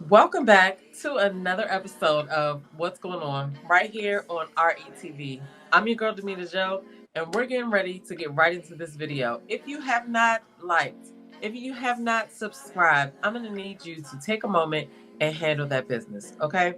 Welcome back to another episode of What's Going On right here on RETV. I'm your girl DamitaJo, and we're getting ready to get right into this video. If you have not liked, if you have not subscribed, I'm going to need you to take a moment and handle that business, okay?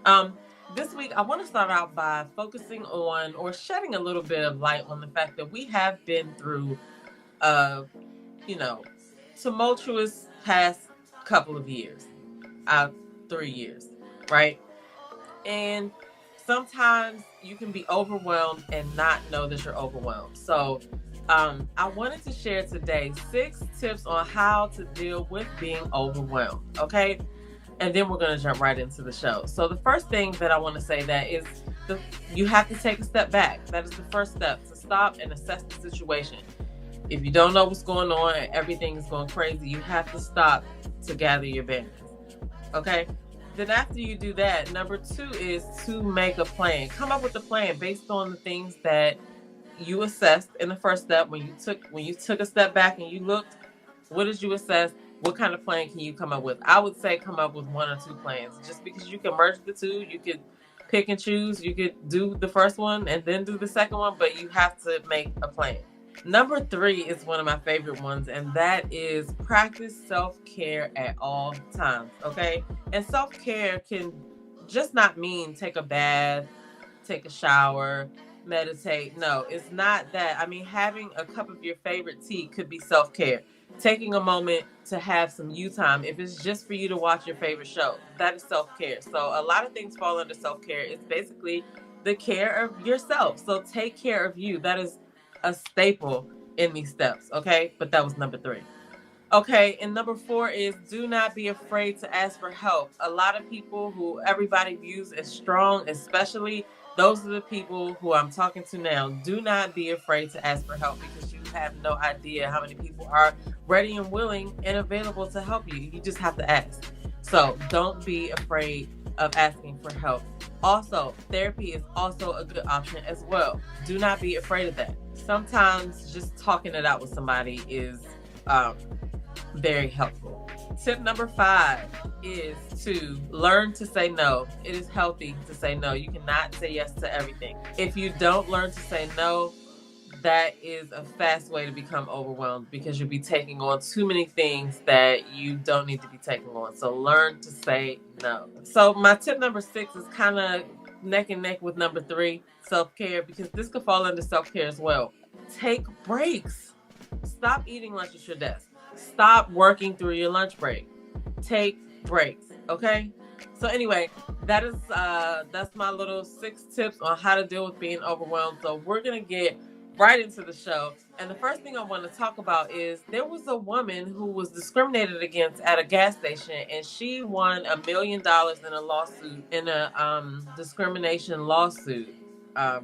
Um, this week, I want to start out by focusing on or shedding a little bit of light on the fact that we have been through a, you know, tumultuous past couple of years. 3 years, right? And sometimes you can be overwhelmed and not know that you're overwhelmed. So, I wanted to share today 6 tips on how to deal with being overwhelmed. Okay, and then we're going to jump right into the show. So, the first thing that I want to say that is you have to take a step back. That is the first step, to stop and assess the situation. If you don't know what's going on and everything is going crazy, you have to stop to gather your bearings. Okay. Then after you do that, number 2 is to make a plan. Come up with a plan based on the things that you assessed in the first step. When you took a step back and you looked, what did you assess? What kind of plan can you come up with? I would say come up with 1 or 2 plans. Just because you can merge the two, you could pick and choose. You could do the first one and then do the second one, but you have to make a plan. Number 3 is one of my favorite ones, and that is practice self-care at all times, okay? And self-care can just not mean take a bath, take a shower, meditate. No, it's not that. I mean, having a cup of your favorite tea could be self-care. Taking a moment to have some you time, if it's just for you to watch your favorite show, that is self-care. So a lot of things fall under self-care. It's basically the care of yourself. So take care of you. That is a staple in these steps, okay? But that was number 3. Okay, and number 4 is do not be afraid to ask for help. A lot of people who everybody views as strong, especially those are the people who I'm talking to now. Do not be afraid to ask for help, because you have no idea how many people are ready and willing and available to help you. You just have to ask. So don't be afraid of asking for help. Also, therapy is also a good option as well. Do not be afraid of that. Sometimes just talking it out with somebody is very helpful. Tip number 5 is to learn to say no. It is healthy to say no. You cannot say yes to everything. If you don't learn to say no, that is a fast way to become overwhelmed, because you'll be taking on too many things that you don't need to be taking on. So learn to say no. So my tip number 6 is kind of neck and neck with number 3, self-care, because this could fall under self-care as well. Take breaks. Stop eating lunch at your desk. Stop working through your lunch break. Take breaks, okay? So anyway, that's my little 6 tips on how to deal with being overwhelmed. So we're gonna get right into the show. And the first thing I want to talk about is there was a woman who was discriminated against at a gas station, and she won $1 million in a lawsuit, in a discrimination lawsuit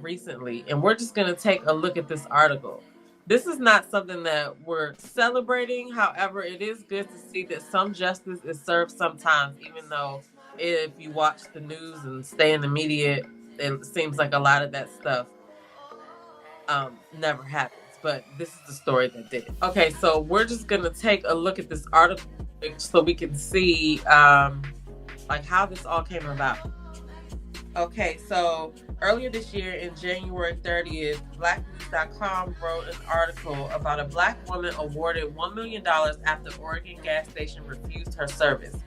recently. And we're just going to take a look at this article. This is not something that we're celebrating. However, it is good to see that some justice is served sometimes, even though if you watch the news and stay in the media, it seems like a lot of that stuff never happens. But this is the story that did. Okay, so we're just gonna take a look at this article so we can see like how this all came about. Okay, so earlier this year, in January 30th, blacknews.com wrote an article about a black woman awarded $1 million after Oregon gas station refused her service.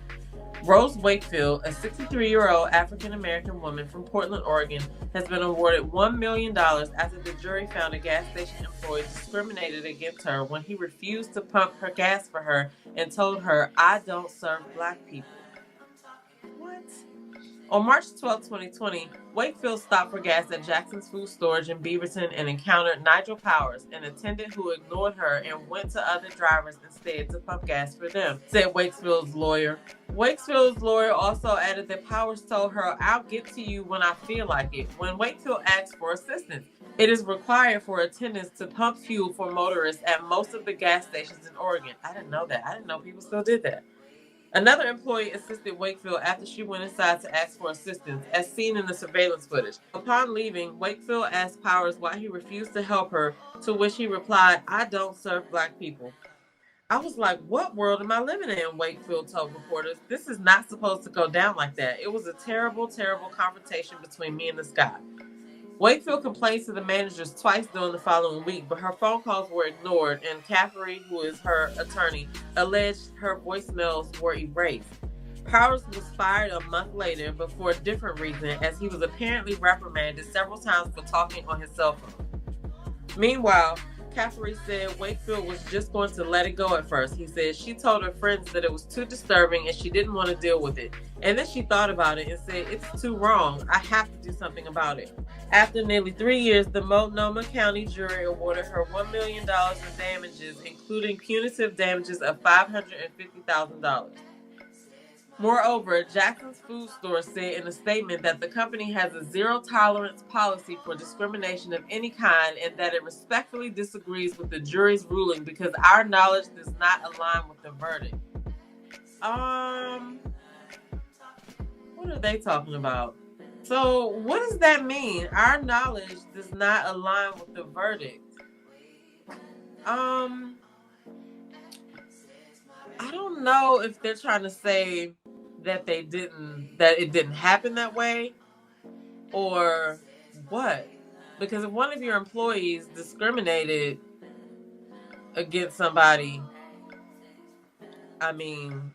Rose Wakefield, a 63-year-old African-American woman from Portland, Oregon, has been awarded $1 million after the jury found a gas station employee discriminated against her when he refused to pump her gas for her and told her, "I don't serve black people." What? On March 12, 2020, Wakefield stopped for gas at Jackson's Food Storage in Beaverton and encountered Nigel Powers, an attendant who ignored her and went to other drivers instead to pump gas for them, said Wakefield's lawyer. Wakefield's lawyer also added that Powers told her, "I'll get to you when I feel like it." When Wakefield asked for assistance, it is required for attendants to pump fuel for motorists at most of the gas stations in Oregon. I didn't know that. I didn't know people still did that. Another employee assisted Wakefield after she went inside to ask for assistance, as seen in the surveillance footage. Upon leaving, Wakefield asked Powers why he refused to help her, to which he replied, "I don't serve black people." I was like, what world am I living in? Wakefield told reporters. This is not supposed to go down like that. It was a terrible, terrible confrontation between me and this guy. Wakefield complained to the managers twice during the following week, but her phone calls were ignored, and Catherine, who is her attorney, alleged her voicemails were erased. Powers was fired a month later, but for a different reason, as he was apparently reprimanded several times for talking on his cell phone. Meanwhile, Catherine said Wakefield was just going to let it go at first. He said she told her friends that it was too disturbing and she didn't want to deal with it. And then she thought about it and said, it's too wrong. I have to do something about it. After nearly 3 years, the Multnomah County jury awarded her $1 million in damages, including punitive damages of $550,000. Moreover, Jackson's Food Store said in a statement that the company has a zero-tolerance policy for discrimination of any kind and that it respectfully disagrees with the jury's ruling because our knowledge does not align with the verdict. What are they talking about? So what does that mean? Our knowledge does not align with the verdict. I don't know if they're trying to say that it didn't happen that way or what. Because if one of your employees discriminated against somebody, I mean,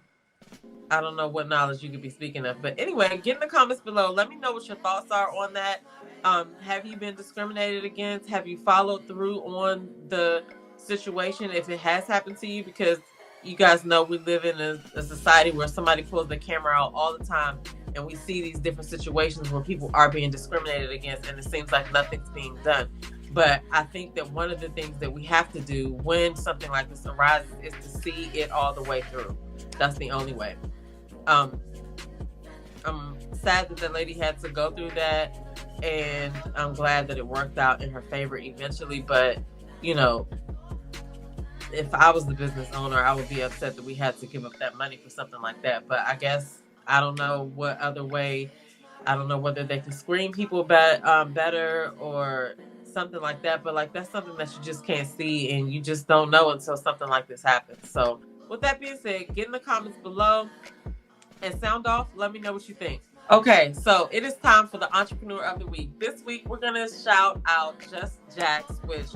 I don't know what knowledge you could be speaking of. But anyway, get in the comments below. Let me know what your thoughts are on that. Have you been discriminated against? Have you followed through on the situation if it has happened to you? Because you guys know we live in a society where somebody pulls the camera out all the time and we see these different situations where people are being discriminated against and it seems like nothing's being done. But I think that one of the things that we have to do when something like this arises is to see it all the way through. That's the only way. I'm sad that the lady had to go through that, and I'm glad that it worked out in her favor eventually. But, you know, if I was the business owner, I would be upset that we had to give up that money for something like that. But I guess, I don't know what other way. I don't know whether they can screen people better or something like that. But, like, that's something that you just can't see, and you just don't know until something like this happens. So, with that being said, get in the comments below and sound off. Let me know what you think. Okay, so it is time for the Entrepreneur of the Week. This week, we're going to shout out Just Jack's, which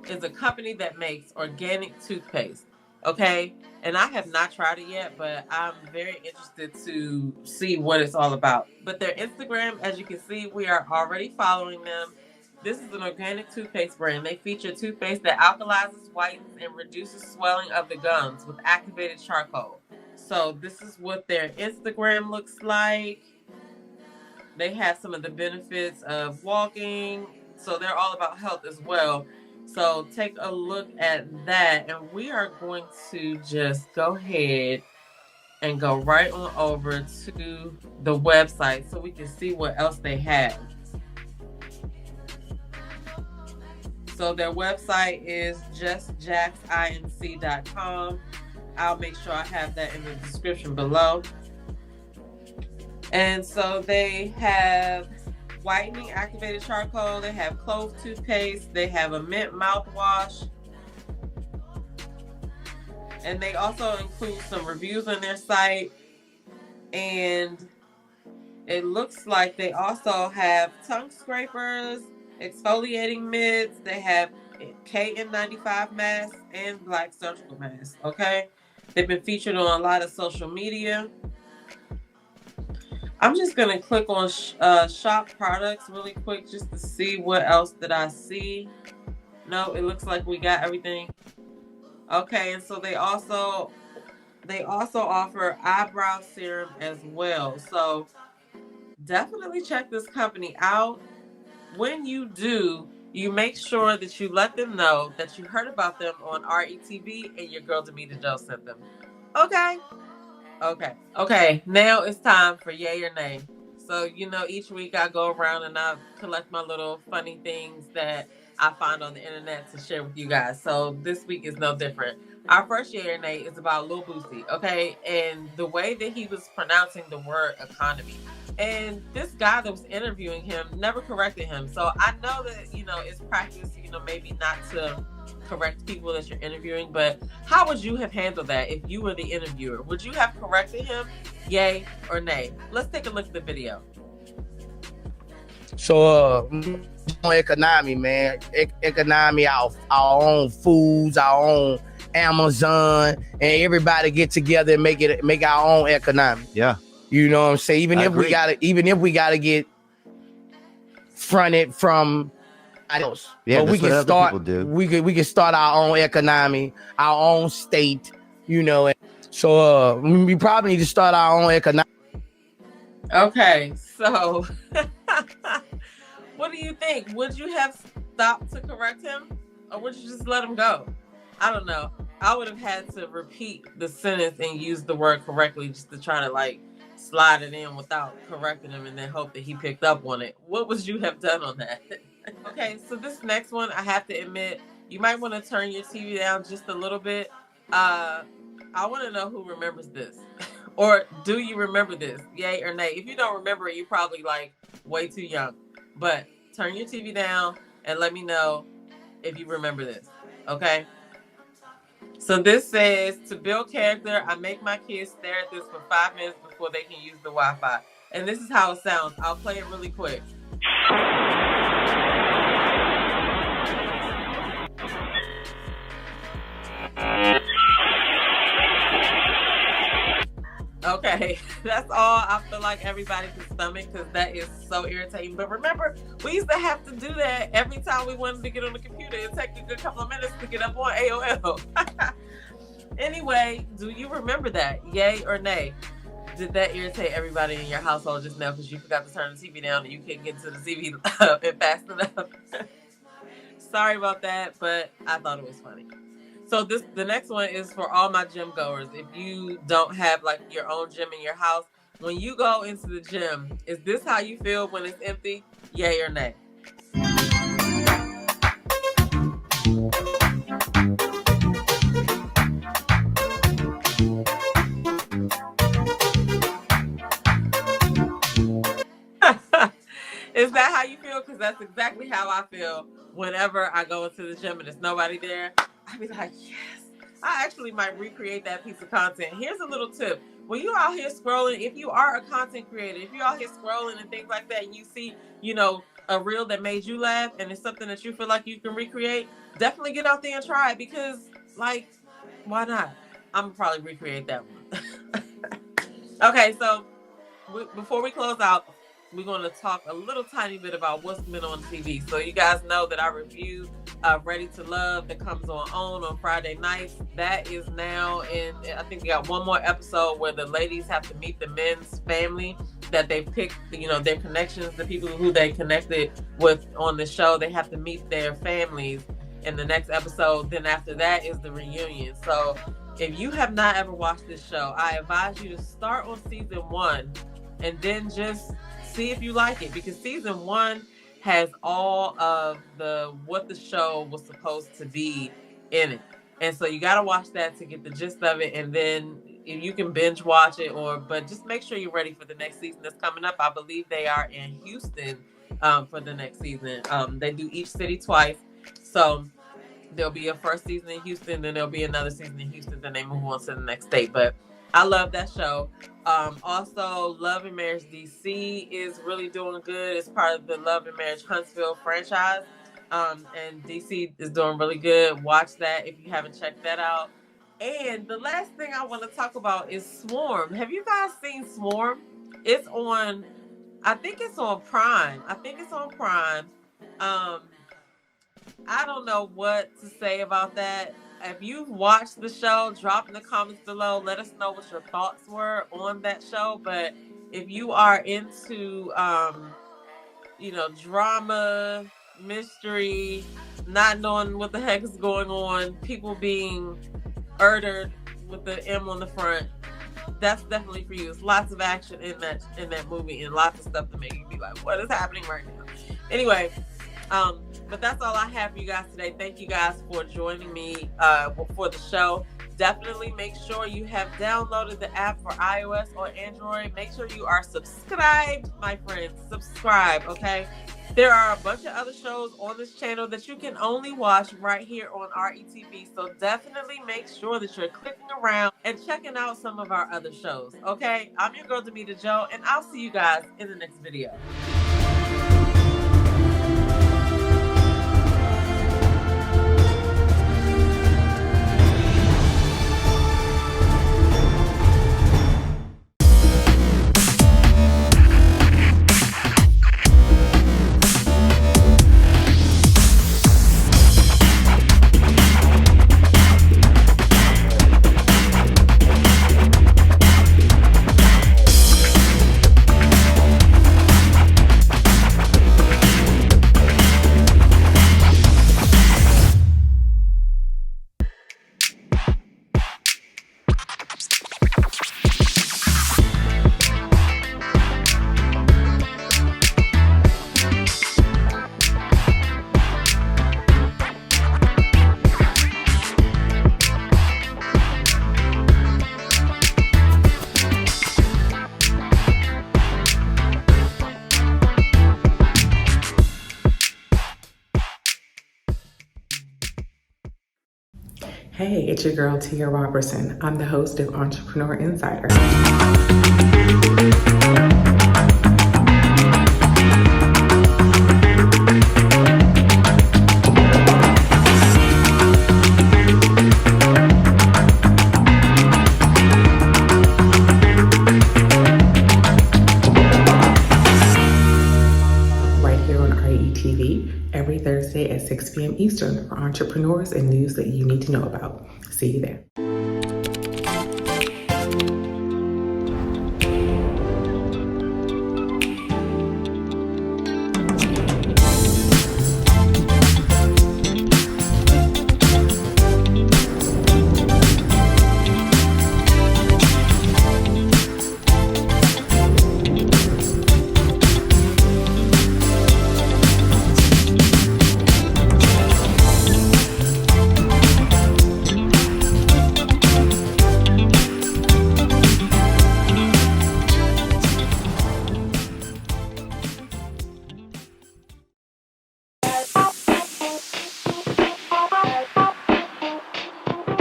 is a company that makes organic toothpaste. Okay, and I have not tried it yet, but I'm very interested to see what it's all about. But their Instagram, as you can see, we are already following them. This is an organic toothpaste brand. They feature toothpaste that alkalizes, whitens, and reduces swelling of the gums with activated charcoal. So this is what their Instagram looks like. They have some of the benefits of walking. So they're all about health as well. So take a look at that. And we are going to just go ahead and go right on over to the website so we can see what else they have. So their website is justjacksinc.com. I'll make sure I have that in the description below. And so they have whitening activated charcoal. They have clove toothpaste. They have a mint mouthwash. And they also include some reviews on their site. And it looks like they also have tongue scrapers, exfoliating mitts. They have KN95 masks and black surgical masks. Okay. They've been featured on a lot of social media. I'm just going to click on shop products really quick just to see what else did I see. No, it looks like we got everything. Okay, and so they also offer eyebrow serum as well. So definitely check this company out. When you do, you make sure that you let them know that you heard about them on RETV and your girl DamitaJo sent them. Okay? Okay, now it's time for yay or nay. So, you know, each week I go around and I collect my little funny things that I find on the internet to share with you guys. So this week is no different. Our first yay or nay is about Lil Boosie, okay? And the way that he was pronouncing the word economy. And this guy that was interviewing him never corrected him. So I know that, you know, it's practice, you know, maybe not to correct people that you're interviewing, but how would you have handled that if you were the interviewer? Would you have corrected him? Yay or nay? Let's take a look at the video. So, economy, man. Economy, our own foods, our own Amazon, and everybody get together and make our own economy. Yeah. You know what I'm saying? Even if we gotta get fronted from else. Yeah, but we can start we can start our own economy, our own state, you know. So we probably need to start our own economy. Okay, so what do you think? Would you have stopped to correct him, or would you just let him go? I don't know. I would have had to repeat the sentence and use the word correctly just to try to like slide it in without correcting him and then hope that he picked up on it. What would you have done on that? Okay, so this next one, I have to admit, you might want to turn your TV down just a little bit. I want to know who remembers this. Or do you remember this? Yay or nay? If you don't remember it, you're probably like way too young. But turn your TV down and let me know if you remember this. Okay? So this says, to build character, I make my kids stare at this for 5 minutes before they can use the Wi-Fi. And this is how it sounds. I'll play it really quick. Okay, that's all I feel like everybody can stomach because that is so irritating. But remember, we used to have to do that every time we wanted to get on the computer. It'd take a good couple of minutes to get up on AOL. Anyway, do you remember that? Yay or nay? Did that irritate everybody in your household just now because you forgot to turn the TV down and you couldn't get to the TV fast enough? Sorry about that, but I thought it was funny. So the next one is for all my gym goers. If you don't have like your own gym in your house, when you go into the gym, is this how you feel when it's empty? Yay or nay? Is that how you feel? Because that's exactly how I feel whenever I go into the gym and there's nobody there. I'd be like, yes. I actually might recreate that piece of content. Here's a little tip. When you're out here scrolling, if you are a content creator, if you're out here scrolling and things like that, and you see, you know, a reel that made you laugh and it's something that you feel like you can recreate, definitely get out there and try it because, like, why not? I'm going to probably recreate that one. Okay, so before we close out, we're going to talk a little tiny bit about what's been on TV. So you guys know that I reviewed Ready to Love that comes on Friday nights. That is now in, I think we got one more episode where the ladies have to meet the men's family that they picked, you know, their connections, the people who they connected with on the show. They have to meet their families in the next episode. Then after that is the reunion. So if you have not ever watched this show, I advise you to start on season 1 and then just see if you like it, because season 1 has all of what the show was supposed to be in it. And so you got to watch that to get the gist of it. And then if you can binge watch it, but just make sure you're ready for the next season that's coming up. I believe they are in Houston for the next season. They do each city twice. So there'll be a first season in Houston, then there'll be another season in Houston, then they move on to the next state. But I love that show. Also, Love and Marriage DC is really doing good. It's part of the Love and Marriage Huntsville franchise. And DC is doing really good. Watch that if you haven't checked that out. And the last thing I want to talk about is Swarm. Have you guys seen Swarm? It's on, I think it's on Prime. I don't know what to say about that. If you've watched the show, drop in the comments below. Let us know what your thoughts were on that show. But if you are into, drama, mystery, not knowing what the heck is going on, people being murdered with the M on the front, that's definitely for you. There's lots of action in that movie and lots of stuff to make you be like, what is happening right now? Anyway, but that's all I have for you guys today. Thank you guys for joining me for the show. Definitely make sure you have downloaded the app for iOS or Android. Make sure you are subscribed, my friends. Subscribe, okay? There are a bunch of other shows on this channel that you can only watch right here on RETV. So definitely make sure that you're clicking around and checking out some of our other shows, okay? I'm your girl, DamitaJo, and I'll see you guys in the next video. Hey, it's your girl, Tia Robertson. I'm the host of Entrepreneur Insider. Right here on RETV, every Thursday at 6 p.m. Eastern for entrepreneurs and news that you need to know about. See you there.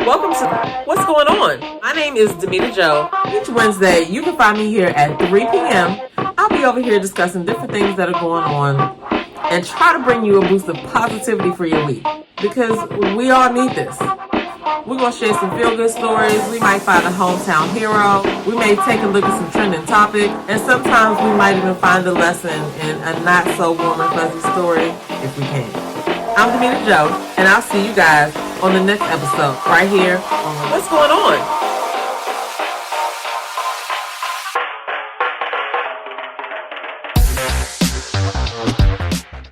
Welcome to What's Going On? My name is DamitaJo. Each Wednesday, you can find me here at 3 p.m. I'll be over here discussing different things that are going on and try to bring you a boost of positivity for your week because we all need this. We're going to share some feel-good stories. We might find a hometown hero. We may take a look at some trending topic. And sometimes we might even find a lesson in a not-so-warm and fuzzy story if we can. I'm DamitaJo, and I'll see you guys on the next episode right here on What's Going On?